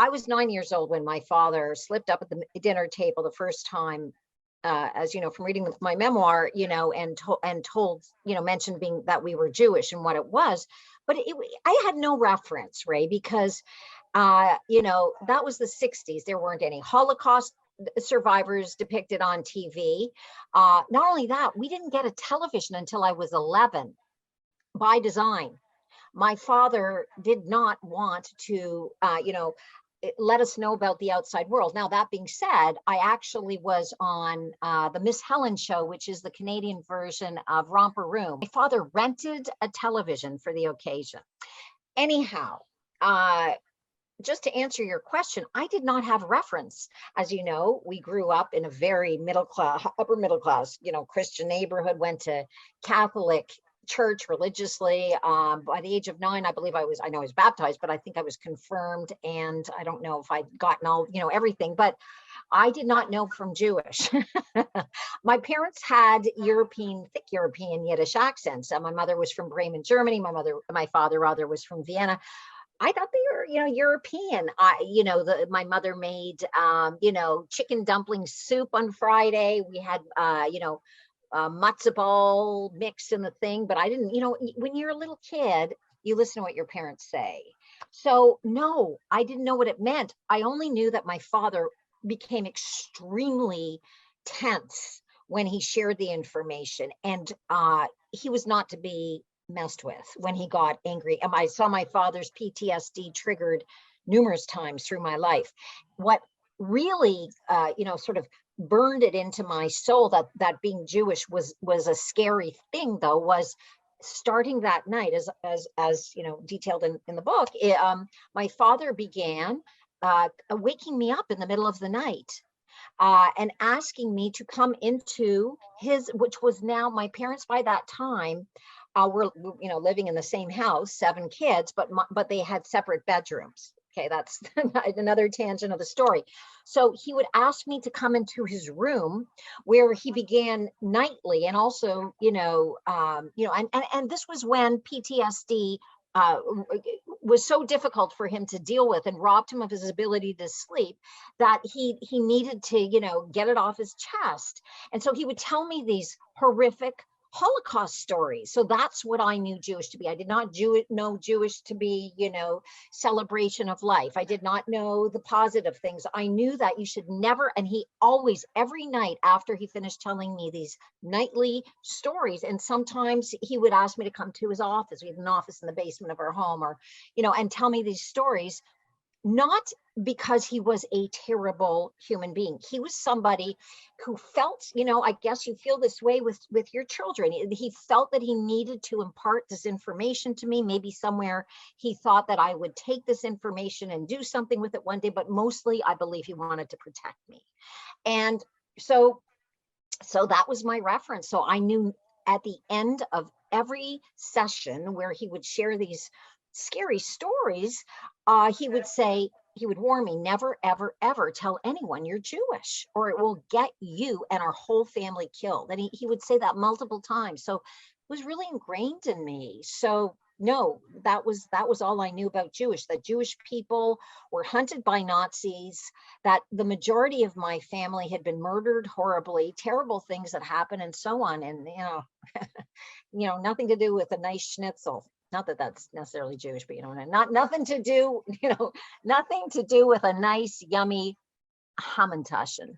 I was 9 years old when my father slipped up at the dinner table the first time, as you know, from reading my memoir, and told, mentioned being that we were Jewish and what it was. But I had no reference, Ray, because, that was the 60s. There weren't any Holocaust survivors depicted on TV. Not only that, we didn't get a television until I was 11 by design. My father did not want to, let us know about the outside world. Now, that being said, I actually was on the Miss Helen show, which is the Canadian version of Romper Room. My father rented a television for the occasion. Anyhow, just to answer your question, I did not have reference. As you know, we grew up in a very middle class, upper middle class, Christian neighborhood, went to Catholic church religiously. By the age of 9, I believe I know I was baptized, but I think I was confirmed. And I don't know if I'd gotten all, everything, but I did not know from Jewish. My parents had thick European Yiddish accents. My mother was from Bremen, Germany. My father rather was from Vienna. I thought they were, European. My mother made, chicken dumpling soup on Friday. We had, matzo ball mix in the thing, but I didn't, when you're a little kid, you listen to what your parents say. So no, I didn't know what it meant. I only knew that my father became extremely tense when he shared the information, and he was not to be messed with when he got angry. And I saw my father's PTSD triggered numerous times through my life. What really, sort of burned it into my soul that being Jewish was a scary thing, though, was starting that night, as detailed in the book. My father began waking me up in the middle of the night. And asking me to come into which was now my parents by that time were living in the same house, 7 kids, but they had separate bedrooms. Okay, that's another tangent of the story. So he would ask me to come into his room, where he began nightly, and also, and this was when PTSD was so difficult for him to deal with and robbed him of his ability to sleep, that he needed to, get it off his chest. And so he would tell me these horrific Holocaust stories. So that's what I knew Jewish to be. I did not know Jewish to be, celebration of life. I did not know the positive things. I knew that you should never, and he always, every night after he finished telling me these nightly stories, and sometimes he would ask me to come to his office. We had an office in the basement of our home, or, and tell me these stories, not because he was a terrible human being. He was somebody who felt, I guess you feel this way with your children. He felt that he needed to impart this information to me. Maybe somewhere he thought that I would take this information and do something with it one day, but mostly I believe he wanted to protect me. And so that was my reference. So I knew at the end of every session where he would share these scary stories, he would warn me, never, ever, ever tell anyone you're Jewish, or it will get you and our whole family killed. And he would say that multiple times. So it was really ingrained in me. So no, that was all I knew about Jewish, that Jewish people were hunted by Nazis, that the majority of my family had been murdered horribly, terrible things that happened, and so on. And, nothing to do with a nice schnitzel. Not that that's necessarily Jewish, but nothing to do, nothing to do with a nice, yummy Hamantaschen.